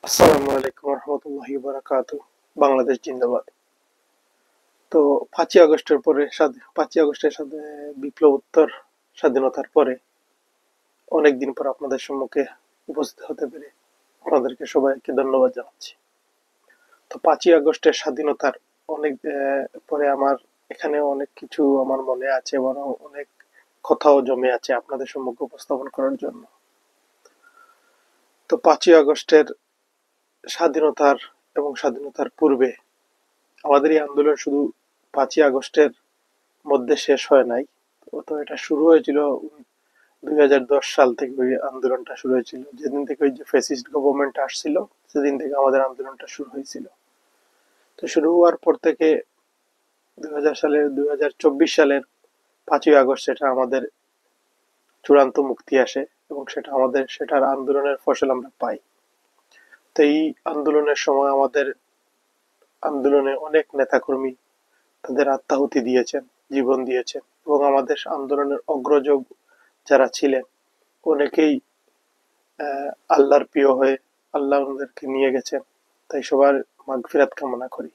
আসসালামু আলাইকুম রহমতুল্লাহি বারাকাতু। বাংলাদেশ জিন্দাবাদ। তো 5ই আগস্টের সাথে বিপ্লবোত্তর স্বাধীনতার পরে অনেকদিন পর আপনাদের সম্মুখে উপস্থিত হতে পেরে আপনাদেরকে সবাইকে ধন্যবাদ জানাচ্ছি। তো 5ই আগস্টের স্বাধীনতার অনেক পরে আমার এখানে অনেক কিছু আমার মনে আছে এবং অনেক কথাও জমে আছে আপনাদের সম্মুখে উপস্থাপন করার জন্য। তো 5ই আগস্টের স্বাধীনতার এবং স্বাধীনতার পূর্বে আমাদের এই আন্দোলন শুধু 5ই আগস্টের মধ্যে শেষ হয় নাই। তো এটা শুরু হয়েছিল 2010 সাল থেকে। ওই আন্দোলনটা শুরু হয়েছিল যেদিন থেকে ওই যে ফ্যাসিস্ট গভর্নমেন্ট আসছিল, সেদিন থেকে আমাদের আন্দোলনটা শুরু হয়েছিল। তো শুরু হওয়ার পর থেকে 2024 সালের 5ই আগস্ট সেটা আমাদের চূড়ান্ত মুক্তি আসে এবং সেটার আন্দোলনের ফসল আমরা পাই। তো এই আন্দোলনের সময় আমাদের আন্দোলনে অনেক নেতাকর্মী তাদের আত্মাহুতি দিয়েছেন, জীবন দিয়েছেন এবং আমাদের আন্দোলনের অগ্রজ যারা ছিলেন অনেকেই আল্লাহর প্রিয় হয়ে আল্লাহ ওনাদেরকে নিয়ে গেছেন। তাই সবার মাগফিরাত কামনা করি।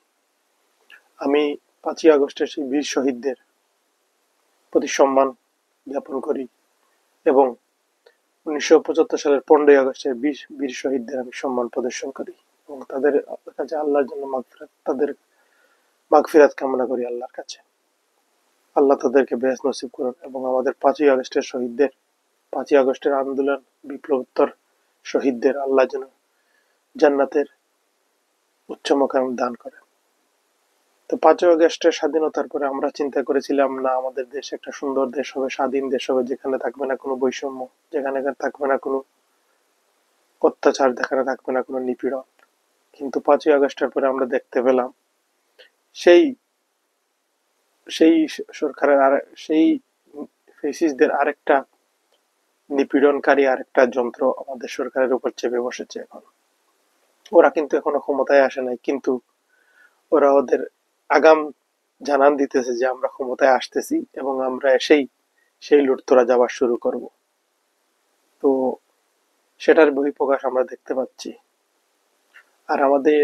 আমি 5ই আগস্টের সেই বীর শহীদদের প্রতি সম্মান জ্ঞাপন করি এবং 1975 সালের 15ই আগস্টের বীর শহীদদের আমি সম্মান প্রদর্শন করি এবং তাদের কাছে আল্লাহর জন্য তাদের মাগফিরাত কামনা করি আল্লাহর কাছে। আল্লাহ তাদেরকে বেহেশত নসিব করুন এবং আমাদের 5ই আগস্টের শহীদদের, 5ই আগস্টের আন্দোলন বিপ্লবোত্তর শহীদদের আল্লাহ যেন জান্নাতের উচ্চ মাকাম দান করেন। তো 5ই আগস্টের স্বাধীনতার পরে আমরা চিন্তা করেছিলাম, না আমাদের দেশ একটা সুন্দর দেশ হবে, স্বাধীন দেশ হবে, যেখানে থাকবে না কোনো বৈষম্য, যেখানে থাকবে না কোনো অত্যাচার, যেখানে থাকবে না কোনো নিপীড়ন। কিন্তু 5ই আগস্টের পরে আমরা দেখতে পেলাম সেই সেই সরকারের সেই ফেসিসদের আরেকটা নিপীড়নকারী আরেকটা যন্ত্র আমাদের সরকারের উপর চেপে বসেছে এখন। ওরা কিন্তু এখনো ক্ষমতায় আসে নাই, কিন্তু ওরা ওদের আগাম জানান দিতেছে যে আমরা ক্ষমতায় আসতেছি এবং আমরা এসেই সেই লুটতরা যাওয়া শুরু করব। তো সেটার বহিঃপ্রকাশ আমরা দেখতে পাচ্ছি। আর আমাদের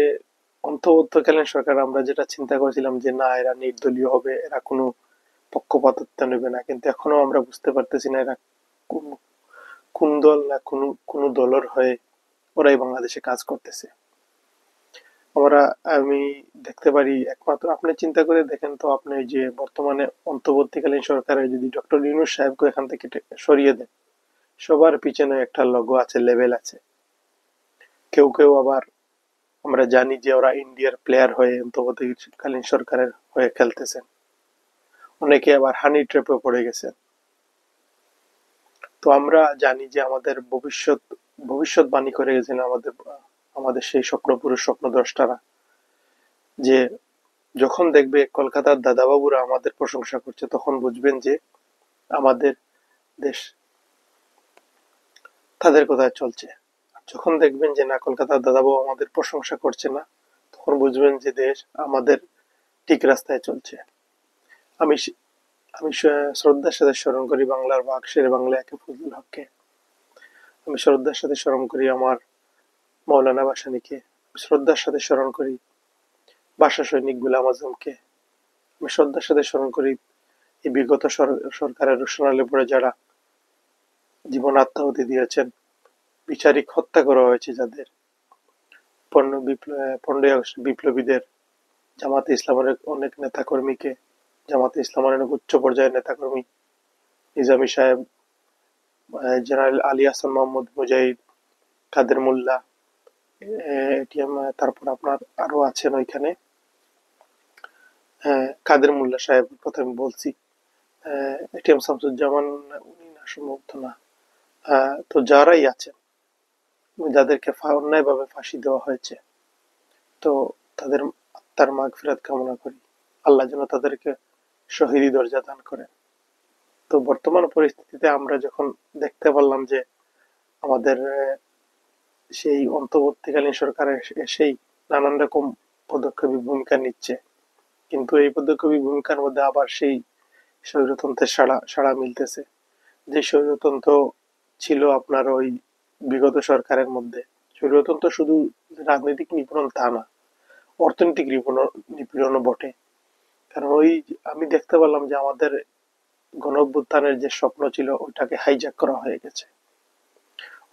অন্তর্বর্তীকালীন সরকার আমরা যেটা চিন্তা করেছিলাম যে না এরা নির্দলীয় হবে, এরা কোনো পক্ষপাতিত্ব নেবে না, কিন্তু এখনো আমরা বুঝতে পারতেছি না এরা কোন কোন দল না কোন দলের হয়ে ওরাই বাংলাদেশে কাজ করতেছে। আমি দেখতে পারি একমাত্র আপনি চিন্তা করে দেখেন তো, আপনি যে বর্তমানে অন্তর্বর্তীকালীন সরকারের যদি ডক্টর ইউনূস সাহেবকে এখান থেকে সরিয়ে দেন, সবার পিছনে একটা লোগো আছে, লেবেল আছে। কেউ কেউ আবার আমরা জানি যে ওরা ইন্ডিয়ার প্লেয়ার হয়ে অন্তর্বর্তীকালীন সরকারের হয়ে খেলতেছেন। অনেকে আবার হানি ট্র্যাপে পড়ে গেছে। তো আমরা জানি যে আমাদের ভবিষ্যৎবাণী করে গেছেন আমাদের আমাদের সেই স্বপ্নপুরুষ স্বপ্নদ্রষ্টারা, যে যখন দেখবে কলকাতার দাদাবাবুরা আমাদের প্রশংসা করছে তখন বুঝবেন যে আমাদের দেশ তাদের কোথায় চলছে। যখন দেখবেন যে না কলকাতার দাদাবাবু আমাদের প্রশংসা করছে না, তখন বুঝবেন যে দেশ আমাদের ঠিক রাস্তায় চলছে। আমি আমি শ্রদ্ধার সাথে স্মরণ করি বাংলার বাঘ শেরে বাংলা একে ফজলুল হককে। আমি শ্রদ্ধার সাথে স্মরণ করি আমার মৌলানা ভাসানীকে। শ্রদ্ধার সাথে স্মরণ করি ভাষা সৈনিক গোলাম আজমকে। আমি শ্রদ্ধার সাথে স্মরণ করি এই বিগত সরকারের রোশনালী পরে যারা জীবন আত্মাহুতি দিয়েছেন, বিচারিক হত্যা করা হয়েছে যাদের, 15ই আগস্ট বিপ্লবীদের, জামাতে ইসলামের অনেক নেতাকর্মীকে, জামাতে ইসলামের অনেক উচ্চ পর্যায়ের নেতাকর্মী, নিজামী সাহেব, জেনারেল আলী হাসান মোহাম্মদ মুজাহিদ, কাদের মোল্লা, এটিএম, তারপর আপনার আরো আছেন ওইখানে, কাদের মোল্লা সাহেব কথা আমি বলছি, এটিএম শামসুজ্জামান, উনি না সম্ভবত না। তো যারাই আছেন যাদেরকে অন্যায়ভাবে ফাঁসি দেওয়া হয়েছে, তো তাদের আত্মার মাগফিরাত কামনা করি। আল্লাহ যেন তাদেরকে শহীদি দরজা দান করেন। তো বর্তমান পরিস্থিতিতে আমরা যখন দেখতে পারলাম যে আমাদের সেই অন্তর্বর্তীকালীন সরকারের এসেই নানান রকম পদক্ষেপী ভূমিকা নিচ্ছে, কিন্তু এই পদক্ষেপী ভূমিকার মধ্যে আবার সেই স্বৈরতন্ত্রের সাড়া মিলতেছে, যে স্বৈরতন্ত্র ছিল আপনার ওই বিগত সরকারের মধ্যে, স্বৈরতন্ত্র শুধু রাজনৈতিক নিপীড়ন তা না, অর্থনৈতিক নিপীড়নও বটে। কারণ ওই আমি দেখতে পেলাম যে আমাদের গণ অভ্যুত্থানের যে স্বপ্ন ছিল ওইটাকে হাইজ্যাক করা হয়ে গেছে।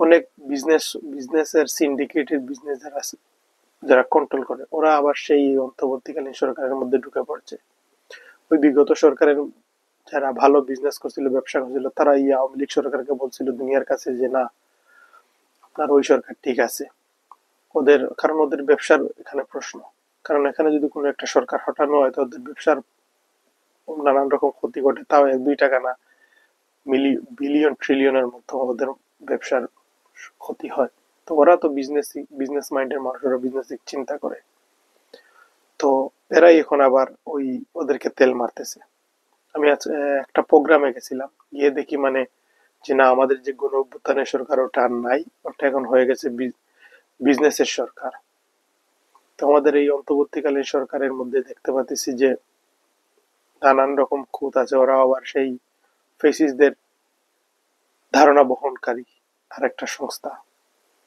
অনেক বিজনেসের সিন্ডিকেটেড বিজনেস যারা কন্ট্রোল করে ওরা আবার সেই অন্তর্বর্তীকালীন সরকারের মধ্যে ঢুকে পড়ছে। ওই বিগত সরকারের যারা ভালো বিজনেস করছিল, ব্যবসা করছিল, তারা এই আওয়ামী লীগ সরকারকে বলছিল দুনিয়ার কাছে যে না, আপনার ওই সরকার ঠিক আছে। কারণ ওদের ব্যবসার এখানে প্রশ্ন। কারণ এখানে যদি কোনো একটা সরকার হটানো হয় তো ওদের ব্যবসার নানান রকম ক্ষতি ঘটে, তাও 1-2 টাকা না, বিলিয়ন ট্রিলিয়নের মতো ওদের ব্যবসার ক্ষতি হয়। তো ওরা তো বিজনেস মাইন্ডের মানুষ, ওরা বিজনেস চিন্তা করে। তো এরাই এখন আবার ওই ওদেরকে তেল মারতেছে। আমি আজ একটা প্রোগ্রামে গেছিলাম, গিয়ে দেখি মানে যে না, আমাদের যে গণ অভ্যুত্থানের সরকার ওটা আর নাই, ওটা এখন হয়ে গেছে বিজনেসের সরকার। তো আমাদের এই অন্তর্বর্তীকালীন সরকারের মধ্যে দেখতে পাচ্ছি যে নানান রকম খুঁত আছে, ওরা আবার সেই ফেসিসদের ধারণা বহনকারী আর একটা সংস্থা।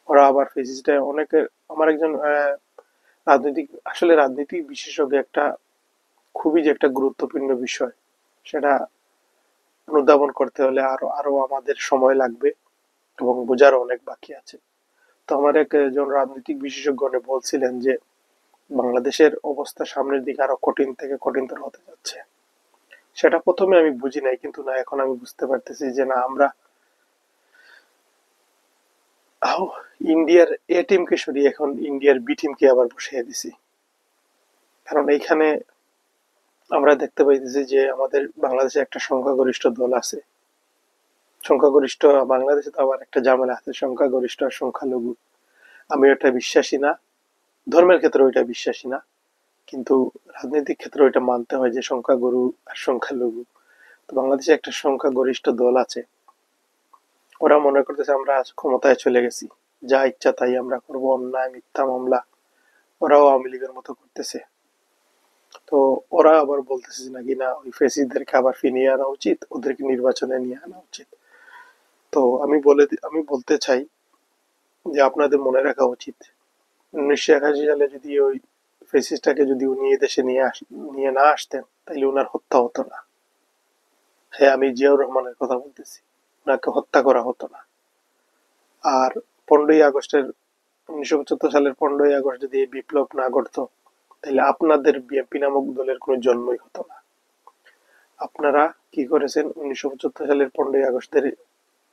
ওরা আবার ফেসিসটা অনেকে, আমার একজন রাজনৈতিক বিশেষজ্ঞ একটা খুবই যে একটা গুরুত্বপূর্ণ বিষয়, সেটা অনুধাবন করতে হলে আরো আরো আমাদের সময় লাগবে এবং বোঝার অনেক বাকি আছে। তো আমার একজন রাজনৈতিক বিশেষজ্ঞ বলছিলেন যে বাংলাদেশের অবস্থা সামনের দিকে আরো কঠিন থেকে কঠিনতর হতে যাচ্ছে। সেটা প্রথমে আমি বুঝি নাই, কিন্তু না, এখন আমি বুঝতে পারতেছি যে না, আমরা ইন্ডিয়ার এ টিমকে সরিয়ে এখন ইন্ডিয়ার বি টিমকে আবার বসিয়ে দিছি। কারণ এইখানে আমরা দেখতে পাইতেছি যে আমাদের বাংলাদেশে একটা সংখ্যাগরিষ্ঠ দল আছে। সংখ্যাগরিষ্ঠ বাংলাদেশে তো আবার একটা ঝামেলা আছে, সংখ্যাগরিষ্ঠ আর সংখ্যালঘু। আমি ওটা বিশ্বাসী না, ধর্মের ক্ষেত্রে ওইটা বিশ্বাসী না, কিন্তু রাজনৈতিক ক্ষেত্রে ওইটা মানতে হয় যে সংখ্যাগুরু আর সংখ্যালঘু। তো বাংলাদেশে একটা সংখ্যাগরিষ্ঠ দল আছে, ওরা মনে করতেছে আমরা আজ ক্ষমতায় চলে গেছি, যা ইচ্ছা তাই আমরা করবো, অন্যায় মিথ্যা মামলা ওরাও আওয়ামী লীগের মতো করতেছে। তো ওরা আবার বলতেছে নাকি না, ওই ফেসিসদেরকে আবার ফিরিয়ে আনা উচিত, ওদেরকে নির্বাচনে নিয়ে আনা উচিত। তো আমি বলতে চাই যে আপনাদের মনে রাখা উচিত 1981 সালে যদি ওই ফেসিসটাকে যদি উনি দেশে নিয়ে না আসতেন তাইলে উনার হত্যা হতো না। হ্যাঁ, আমি জিয়াউর রহমানের কথা বলতেছি, উনাকে হত্যা করা হতো না। আর 15ই আগস্টের 1975 সালের 15ই আগস্ট যদি এই বিপ্লব না ঘটতো তাহলে আপনাদের বিএনপি নামক দলের কোনো জন্মই হতো না। আপনারা কি করেছেন, 1975 সালের 15ই আগস্টের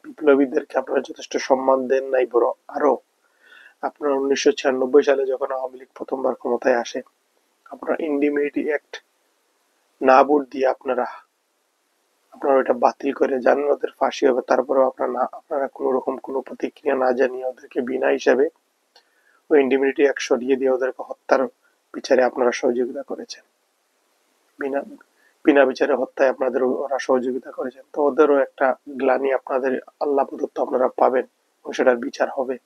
বিপ্লবীদেরকে আপনারা যথেষ্ট সম্মান দেন নাই, বড় আরো আপনারা 1996 সালে যখন আওয়ামী লীগ প্রথমবার ক্ষমতায় আসে, আপনারা ইন্ডিমিনিটি অ্যাক্ট না ভোট দিয়ে আপনারা আপনারা ওটা বাতিল করে জানেন ওদের ফাঁসি হবে, তারপরেও আপনারা কোনো রকম কোনো প্রতিক্রিয়া না জানিয়ে ওদেরকে বিনা হিসাবে ওই ইন্ডিমিনিটি অ্যাক্ট সরিয়ে দিয়ে ওদেরকে হত্যার বিচারে আপনারা সহযোগিতা করেছেন। বিনা বিনা বিচারে হত্যায় আপনাদের ওরা সহযোগিতা করেছেন। তো ওদেরও একটা গ্লানি আপনাদের আল্লাহ প্রদত্ত আপনারা পাবেন এবং সেটার বিচার হবে।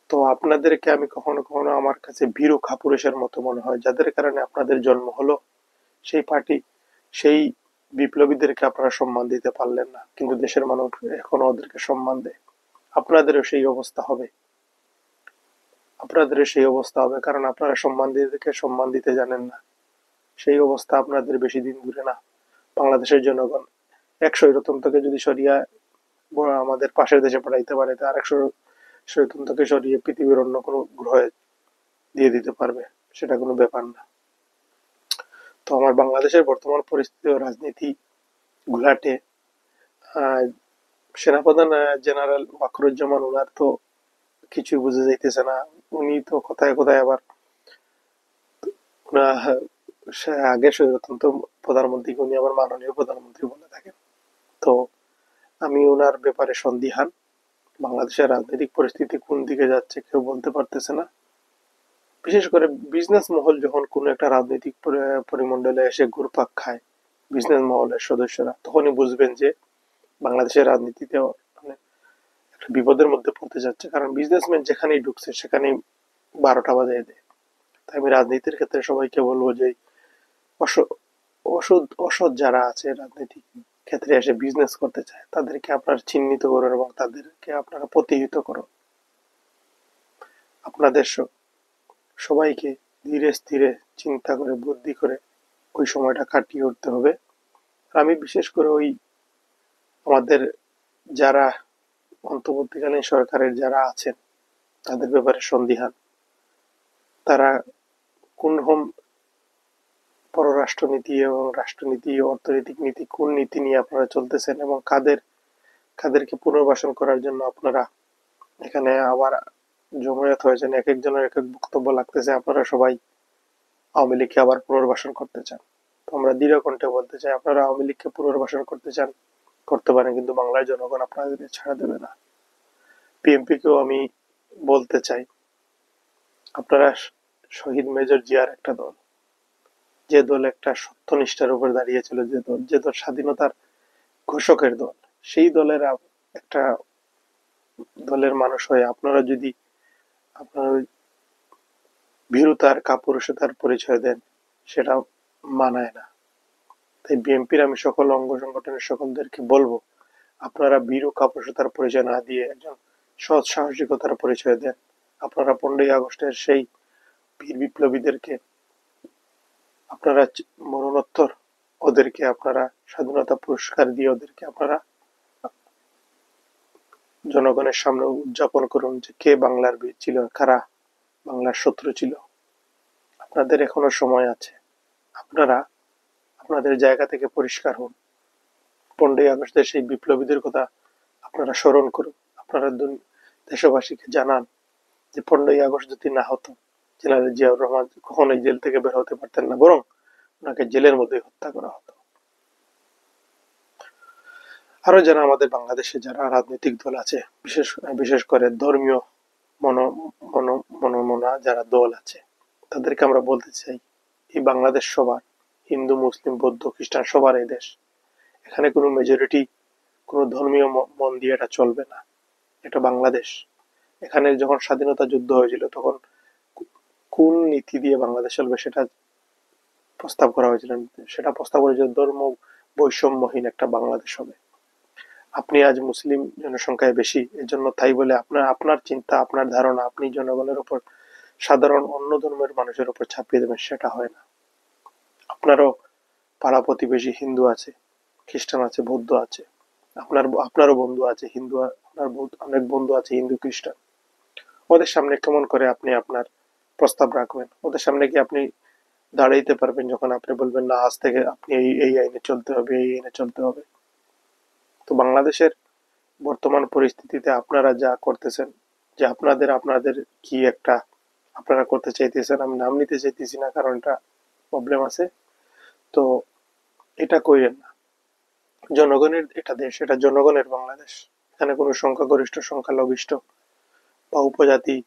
তো আপনাদেরকে আমি কখনো কখনো আমার কাছে ভীরু কাপুরুষের মতো মনে হয়, যাদের কারণে আপনাদের জন্ম হলো, সেই পার্টি সেই বিপ্লবীদেরকে আপনারা সম্মান দিতে পারলেন না, কিন্তু দেশের মানুষ এখনো ওদেরকে সম্মান দেয়। আপনাদেরও সেই অবস্থা হবে, কারণ আপনারা সম্মান দিতে জানেন না। সেই অবস্থা আপনাদের বেশি দিন দূরে না। বাংলাদেশের জনগণ এক স্বৈরতন্ত্রকে যদি সরিয়ে আমাদের পাশের দেশে পাঠাইতে পারে, তো আরেক স্বৈরতন্ত্রকে সরিয়ে পৃথিবীর অন্য কোনো গ্রহে দিয়ে দিতে পারবে, সেটা কোনো ব্যাপার না। তো আমার বাংলাদেশের বর্তমান পরিস্থিতি ও রাজনীতি ঘোলাটে। সেনাপ্রধান জেনারেল ওয়াকারুজ্জামান, ওনার তো কিছুই বুঝে যাইতেছে না। উনি তো কোথায় কোথায় আবার আগে স্বৈরতন্ত্র প্রধানমন্ত্রীকে উনি আবার মাননীয় প্রধানমন্ত্রী বলে থাকেন। তো আমি ওনার ব্যাপারে সন্দিহান। বাংলাদেশের রাজনৈতিক পরিস্থিতি কোন দিকে যাচ্ছে কেউ বলতে পারতেছে না। বিশেষ করে বিজনেস মহল যখন কোনো একটা রাজনৈতিক পরিমণ্ডলে এসে ঘুরপাক খায়, বিজনেস মহলের সদস্যরা, তখনই বুঝবেন যে বাংলাদেশের রাজনীতিতে মানে একটা বিপদের মধ্যে পড়তে যাচ্ছে। কারণ বিজনেসম্যান যেখানেই ঢুকছে সেখানেই 12টা বাজিয়ে দেয়। তাই আমি রাজনীতির ক্ষেত্রে সবাইকে বলবো যে অসৎ যারা আছে রাজনৈতিক ক্ষেত্রে এসে বিজনেস করতে চায়, তাদেরকে আপনার চিহ্নিত করুন এবং তাদেরকে আপনারা প্রতিহত করুন। আপনাদের সবাইকে ধীরে স্থিরে চিন্তা করে বুদ্ধি করে ওই সময়টা কাটিয়ে উঠতে হবে। আর আমি বিশেষ করে ওই আমাদের যারা অন্তর্বর্তীকালীন সরকারের যারা আছেন তাদের ব্যাপারে সন্দিহান, তারা কোন রকম পররাষ্ট্রনীতি এবং রাষ্ট্রনীতি, অর্থনৈতিক নীতি, কোন নীতি নিয়ে আপনারা চলতেছেন এবং কাদেরকে পুনর্বাসন করার জন্য আপনারা এখানে আবার জমায়েত হয়েছেন। এক একজনের এক এক বক্তব্য লাগতেছে, আপনারা সবাই আওয়ামী লীগকে আবার পুনর্বাসন করতে চান। তো আমরা দৃঢ় কণ্ঠে বলতে চাই, আপনারা আওয়ামী লীগকে পুনর্বাসন করতে চান করতে পারেন, কিন্তু বাংলার জনগণ আপনাদের ছাড়া দেবে না। বিএনপিকেও আমি বলতে চাই, আপনারা শহীদ মেজর জিয়ার একটা দল, যে দল একটা সত্যনিষ্ঠার উপর দাঁড়িয়েছিল, যে দল স্বাধীনতার ঘোষকের দল, সেই দলের একটা দলের মানুষ হয়ে আপনারা যদি আপনার ভীরুতার কাপুরুষতার পরিচয় দেন, সেটা মানায় না। তাই বিএনপির আমি সকল অঙ্গ সংগঠনের সকলদেরকে বলবো, আপনারা ভীরু কাপুরুষতার পরিচয় না দিয়ে একজন সৎ সাহসিকতার পরিচয় দেন। আপনারা 15ই আগস্টের সেই বীর বিপ্লবীদেরকে আপনারা মরণোত্তর ওদেরকে আপনারা স্বাধীনতা পুরস্কার দিয়ে ওদেরকে আপনারা জনগণের সামনে উদযাপন করুন যে কে বাংলার বীর ছিল, কারা বাংলার শত্রু ছিল। আপনাদের এখনো সময় আছে, আপনারা আপনাদের জায়গা থেকে পরিষ্কার হন। 15ই আগস্টের সেই বিপ্লবীদের কথা আপনারা স্মরণ করুন। আপনারা দেশবাসীকে জানান যে 15ই আগস্ট যদি না হতো, জেনারেল জিয়াউর রহমান কখনোই জেল থেকে বের হতে পারতেন না, বরং ওনাকে জেলের মধ্যে হত্যা করা হতো। আরো যারা আমাদের বাংলাদেশে যারা রাজনৈতিক দল আছে, বিশেষ করে ধর্মীয় মনোমনা যারা দল আছে, তাদেরকে আমরা বলতে চাই, এই বাংলাদেশ সবার, হিন্দু মুসলিম বৌদ্ধ খ্রিস্টান সবার এই দেশ। এখানে কোনো মেজরিটি কোনো ধর্মীয় মন দিয়ে এটা চলবে না। এটা বাংলাদেশ। এখানে যখন স্বাধীনতা যুদ্ধ হয়েছিল তখন কোন নীতি দিয়ে বাংলাদেশ চলবে সেটা প্রস্তাব করা হয়েছিল। সেটা প্রস্তাব করেছিল ধর্ম বৈষম্যহীন একটা বাংলাদেশ হবে। আপনি আজ মুসলিম জনসংখ্যায় বেশি, এজন্য তাই বলে আপনার চিন্তা, আপনার ধারণা আপনি জনগণের উপর, সাধারণ অন্য ধর্মের মানুষের উপর ছাপিয়ে দেবেন, সেটা হয় না। আপনারও পাড়া প্রতিবেশী হিন্দু আছে, খ্রিস্টান আছে, বৌদ্ধ আছে, আপনারও বন্ধু আছে হিন্দু, আপনার অনেক বন্ধু আছে হিন্দু খ্রিস্টান। ওদের সামনে কেমন করে আপনি আপনার প্রস্তাব রাখবেন? ওদের সামনে কি আপনি দাঁড়াইতে পারবেন যখন আপনি বলবেন না আজ থেকে আপনি এই আইনে চলতে হবে, এই আইনে চলতে হবে? তো বাংলাদেশের বর্তমান পরিস্থিতিতে আপনারা যা করতেছেন, যে আপনাদের কি একটা আপনারা করতে চাইতেছেন, আমি নাম নিতে চাইতেছি না কারণ এটা প্রবলেম আছে, তো এটা কইরেন না। জনগণের এটা দেশ, এটা জনগণের বাংলাদেশ। এখানে কোনো সংখ্যাগরিষ্ঠ সংখ্যালঘিষ্ঠ বা উপজাতি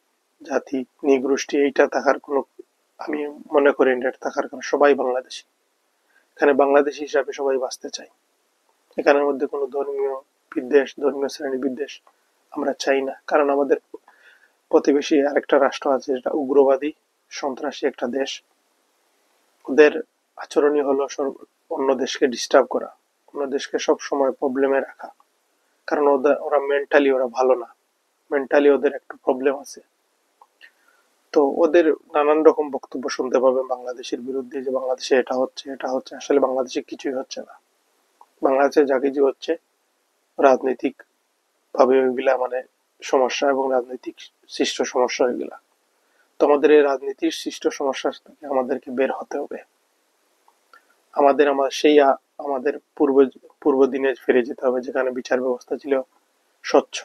জাতি নৃগোষ্ঠী এইটা থাকার কোনো, আমি মনে করি এটা থাকার কারণ সবাই বাংলাদেশি। এখানে বাংলাদেশি হিসাবে সবাই বাঁচতে চাই। এখানের মধ্যে কোনো ধর্মীয় বিদ্বেষ, ধর্মীয় শ্রেণী বিদ্বেষ আমরা চাই না, কারণ আমাদের প্রতিবেশী আরেকটা রাষ্ট্র আছে যেটা উগ্রবাদী সন্ত্রাসী একটা দেশ। ওদের আচরণই হলো অন্য দেশকে ডিস্টার্ব করা, অন্য দেশকে সব সময় প্রবলেমে রাখা, কারণ ওরা মেন্টালি ওরা ভালো না, মেন্টালি ওদের একটু প্রবলেম আছে। তো ওদের নানান রকম বক্তব্য শুনতে পাবে বাংলাদেশের বিরুদ্ধে, যে বাংলাদেশে এটা হচ্ছে, আসলে বাংলাদেশে কিছুই হচ্ছে না। বাংলাদেশে যা কিছু হচ্ছে রাজনৈতিক ভাবে ওইগুলা মানে সমস্যা এবং রাজনৈতিক সৃষ্ট সমস্যা ওইগুলা। তো আমাদের এই রাজনীতির সৃষ্ট সমস্যা থেকে আমাদেরকে বের হতে হবে। আমাদের পূর্ব দিনে ফিরে যেতে হবে, যেখানে বিচার ব্যবস্থা ছিল স্বচ্ছ,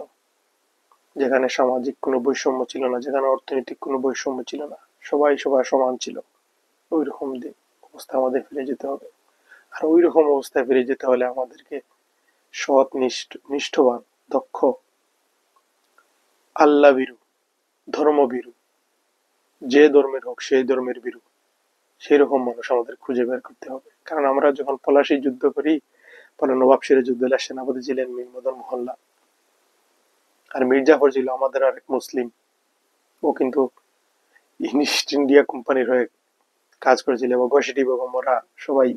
যেখানে সামাজিক কোনো বৈষম্য ছিল না, যেখানে অর্থনৈতিক কোনো বৈষম্য ছিল না, সবাই সমান ছিল। ওই রকম অবস্থা আমাদের ফিরে যেতে হবে। আর ওই রকম অবস্থায় ফিরে যেতে হলে আমাদেরকে সৎ, নিষ্ঠবান, দক্ষ, আল্লাহ ভীরু, ধর্মভীরু, যে ধর্মের হোক সেই ধর্মের ভীরু, সেই রকম মানুষ আমাদের খুঁজে বের করতে হবে। কারণ আমরা যখন পলাশী যুদ্ধ করি, পরে নবাবশিরের যুদ্ধ হলে সেনাপতি ছিলেন মীর মদন মোহনলাল, আর মির্জাফর ছিল আমাদের আরেক মুসলিম। ও কিন্তু ইস্ট ইন্ডিয়া কোম্পানির হয়ে কাজ করেছিল এবং ঘসিটি বেগম, ওরা সবাই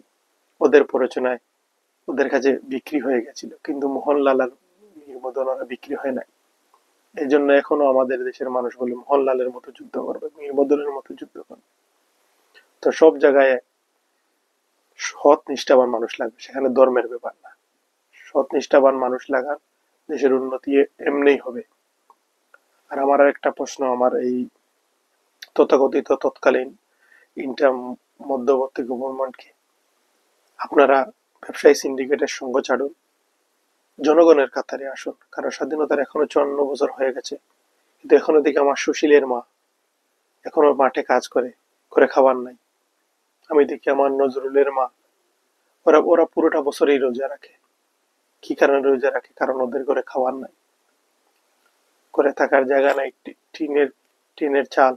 ওদের প্ররোচনায় ওদের কাছে বিক্রি হয়ে গেছিল, কিন্তু মোহনলাল আর মীর মদন ওরা বিক্রি হয় নাই। এই জন্য এখনো আমাদের দেশের মানুষ বলে মোহনলালের মতো যুদ্ধ করবে, মীর বদলের মতো যুদ্ধ করবে। তো সব জায়গায় সৎ নিষ্ঠাবান মানুষ লাগবে, সেখানে ধর্মের ব্যাপার না। সৎ নিষ্ঠাবান মানুষ লাগার দেশের উন্নতি এমনিই হবে। আর আমার একটা প্রশ্ন, আমার এই তথাকথিত তৎকালীন ইন্টার মধ্যবর্তী গভর্নমেন্টকে, আপনারা ব্যবসায়ী সিন্ডিকেটের সঙ্গ ছাড়ুন, জনগণের কাতারে আসুন। কারণ স্বাধীনতার এখনো 54 বছর হয়ে গেছে, কিন্তু এখনো দেখি আমার সুশীলের মা এখনো মাঠে কাজ করে, করে খাবার নাই। আমি দেখি আমার নজরুলের মা, ওরা ওরা পুরোটা বছরই রোজা রাখে। কি কারণে রোজা রাখে? কারণ ওদের ঘরে খাবার নাই, করে থাকার জায়গা নাই, টিনের টিনের চাল,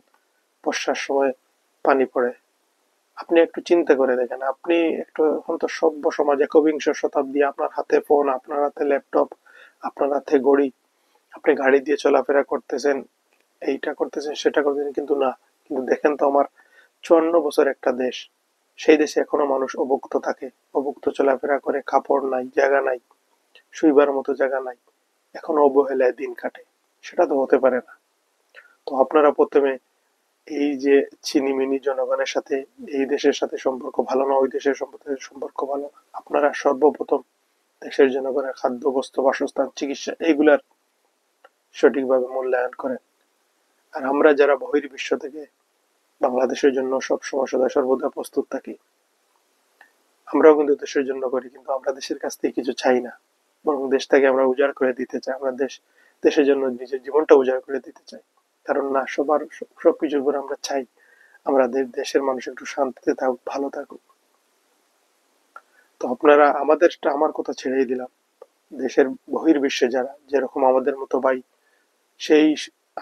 বর্ষার সময় পানি পড়ে। আপনি একটু চিন্তা করে দেখেন, আপনি একটু এখন তো সভ্য সমাজ, একবিংশ শতাব্দী, আপনার হাতে ফোন, আপনার হাতে ল্যাপটপ, আপনার হাতে ঘড়ি, আপনি গাড়ি দিয়ে চলাফেরা করতেছেন, এইটা করতেছেন সেটা করতেছেন, কিন্তু না। কিন্তু দেখেন তো আমার 54 বছর একটা দেশ, সেই দেশে এখনো মানুষ অভুক্ত থাকে, অভুক্ত চলাফেরা করে, কাপড় নাই, জায়গা নাই, শুইবার মতো জায়গা নাই, এখনো অবহেলায় দিন কাটে। সেটা তো হতে পারে না। তো আপনারা প্রথমে এই যে ছিনিমিনি জনগণের সাথে, এই দেশের সাথে সম্পর্ক ভালো না, ওই দেশের সাথে সম্পর্ক ভালো না, আপনারা সর্বপ্রথম দেশের জনগণের খাদ্য, বস্ত্র, বাসস্থান, চিকিৎসা এইগুলার সঠিকভাবে মূল্যায়ন করেন। আর আমরা যারা বহির্বিশ্ব থেকে বাংলাদেশের জন্য সবসময় সদা সর্বদা প্রস্তুত থাকি, আমরাও কিন্তু দেশের জন্য করি, কিন্তু আমরা দেশের কাছ থেকে কিছু চাই না, বরং দেশটাকে আমরা উজাড় করে দিতে চাই। আমরা দেশের জন্য নিজের জীবনটা উজাড় করে দিতে চাই। কারণ না, সবার সবকিছুর উপর আমরা চাই আমাদের দেশের মানুষ একটু শান্তিতে থাকুক, ভালো থাকুক। তো আপনারা আমাদেরটা, আমার কথা ছেড়েই দিলাম, দেশের বহির্বিশ্বে যারা যেরকম আমাদের মতো ভাই সেই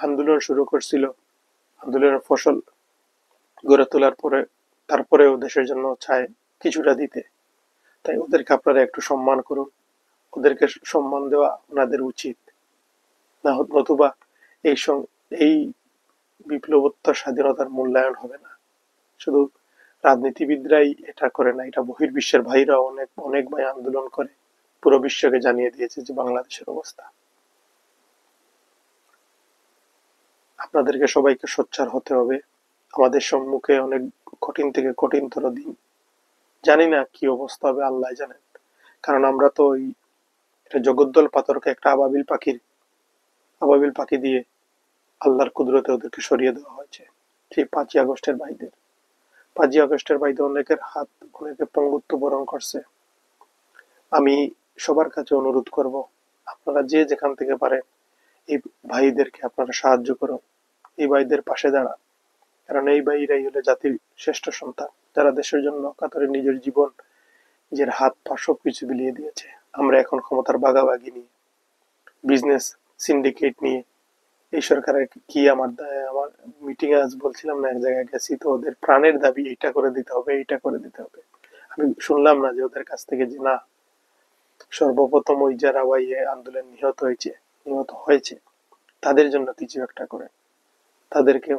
আন্দোলন শুরু করছিল, আন্দোলনের ফসল গড়ে তোলার পরে তারপরেও দেশের জন্য চায় কিছুটা দিতে, তাই ওদেরকে আপনারা একটু সম্মান করুন, ওদেরকে সম্মান দেওয়া আপনাদের উচিত। না নতুবা এই এই বিপ্লবোত্তর স্বাধীনতার মূল্যায়ন হবে না। শুধু রাজনীতিবিদরাই এটা করে না, এটা বহির্বিশ্বের ভাইরা অনেক অনেক ভাই আন্দোলন করে পুরো বিশ্বকে জানিয়ে দিয়েছে যে বাংলাদেশের অবস্থা। আপনাদেরকে সবাইকে সোচ্চার হতে হবে। আমাদের সম্মুখে অনেক কঠিন থেকে কঠিনতর দিন, জানি না কি অবস্থা হবে, আল্লাহ জানেন। কারণ আমরা তো ওই এটা জগদ্দল পাথরকে একটা আবাবিল পাখি দিয়ে আল্লাহর কুদরতে ওদেরকে সরিয়ে দেওয়া হয়েছে। সেই 5ই আগস্টের ভাইদের, 5ই আগস্টের ভাইদের অনেকের হাত, অনেকে পঙ্গুত্ব বরণ করছে। আমি সবার কাছে অনুরোধ করব, আপনারা যে যেখান থেকে পারেন এই ভাইদেরকে আপনারা সাহায্য করুন, এই ভাইদের পাশে দাঁড়ান। কারণ এই ভাইরাই হলো জাতির শ্রেষ্ঠ সন্তান, যারা দেশের জন্য কাতরে নিজের জীবন, নিজের হাত পা সবকিছু বিলিয়ে দিয়েছে। আমরা এখন ক্ষমতার ভাগাভাগি নিয়ে, বিজনেস সিন্ডিকেট নিয়ে, এই সরকারের কি আমার মিটিং এ আজ বলছিলাম না, এক জায়গায় গেছি, তো ওদের প্রাণের দাবি এইটা করে দিতে হবে, এইটা করে দিতে হবে। আমি শুনলাম না যে ওদের কাছ থেকে যে না, সর্বপ্রথম ওই যারা ওই আন্দোলন নিহত হয়েছে তাদের জন্য কিছু একটা করে, তাদেরকে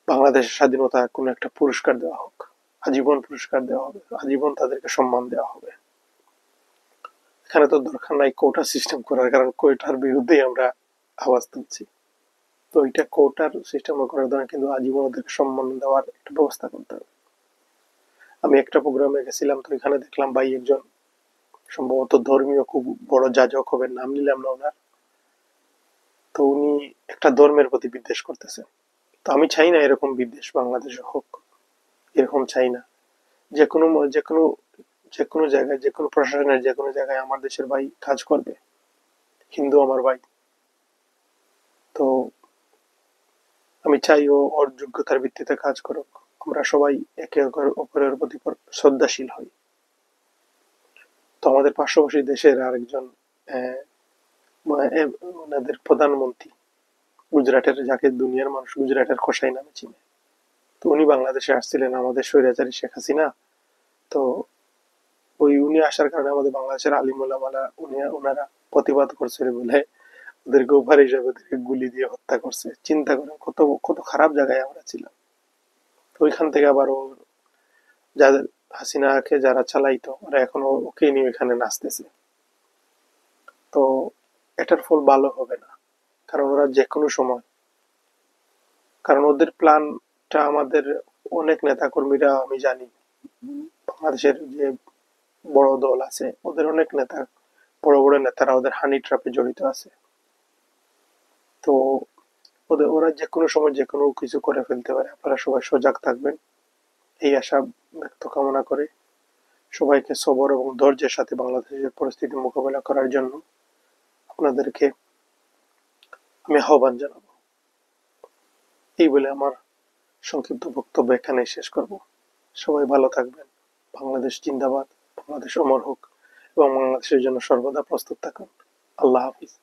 বাংলাদেশের স্বাধীনতা কোনো একটা পুরস্কার দেওয়া হোক, আজীবন পুরস্কার দেওয়া হবে, আজীবন তাদেরকে সম্মান দেওয়া হবে। এখানে তো দরকার নাই কোটা সিস্টেম করার, কারণ কোটার বিরুদ্ধেই আমরা আওয়াজ তুলছি। তো এটা কোটার সিস্টেম করার দরকার, কিন্তু আজীবন ওদেরকে সম্মান দেওয়ার একটা ব্যবস্থা করতে হবে। আমি একটা প্রোগ্রামে গেছিলাম, তো এখানে দেখলাম ভাই একজন সম্ভবত ধর্মীয় খুব বড় যাজক হবেন, নাম নিলাম না ওনার, তো উনি একটা ধর্মের প্রতি বিদ্বেষ করতেছেন। তো আমি চাই না এরকম বিদ্বেষ বাংলাদেশে হোক, এরকম চাই না। যে কোনো যে কোনো যে কোনো জায়গায়, যে কোনো প্রশাসনের যে কোনো জায়গায় আমার দেশের ভাই কাজ করবে, হিন্দু আমার ভাই, তো আমি চাই ও ওর যোগ্যতার ভিত্তিতে কাজ করুক। আমরা সবাই একে অপরের প্রতি শ্রদ্ধাশীল হই। তো আমাদের পার্শ্ববর্তী দেশের আরেকজন ওনাদের প্রধানমন্ত্রী গুজরাটের, যাকে দুনিয়ার মানুষ গুজরাটের খোসাই নামে চিনে, তো উনি বাংলাদেশে আসছিলেন আমাদের স্বৈরাচারী শেখ হাসিনা। তো উনি আসার কারণে আমাদের বাংলাদেশের আলিম ওলামারা ওনারা প্রতিবাদ করছিল বলে ওদেরকে উপহার হিসাবে ওদেরকে গুলি দিয়ে হত্যা করছে। চিন্তা করেন কত কত খারাপ জায়গায় আমরা ছিলাম। তো ওইখান থেকে আবার ও, যাদের হাসিনাকে যারা চালাইতো ওরা এখন ওকে নিয়ে ওইখানে নাচতেছে। তো এটার ফল ভালো হবে না। কারণ ওরা যে কোনো সময়, কারণ ওদের প্ল্যানটা আমাদের অনেক নেতাকর্মীরা, আমি জানি বাংলাদেশের যে বড় দল আছে ওদের অনেক নেতা, বড় বড় নেতারা ওদের হানি ট্র্যাপে জড়িত আছে। তো ওরা যে কোনো সময় যে কোনো কিছু করে ফেলতে পারে। আপনারা সবাই সজাগ থাকবেন, এই আশা ব্যক্ত কামনা করে সবাইকে সবর এবং ধৈর্যের সাথে বাংলাদেশের পরিস্থিতি মোকাবেলা করার জন্য আপনাদেরকে আমি আহ্বান জানাবো। এই বলে আমার সংক্ষিপ্ত বক্তব্য এখানেই শেষ করব। সবাই ভালো থাকবেন। বাংলাদেশ জিন্দাবাদ, বাংলাদেশ অমর হোক এবং বাংলাদেশের জন্য সর্বদা প্রস্তুত থাকুন। আল্লাহ হাফিজ।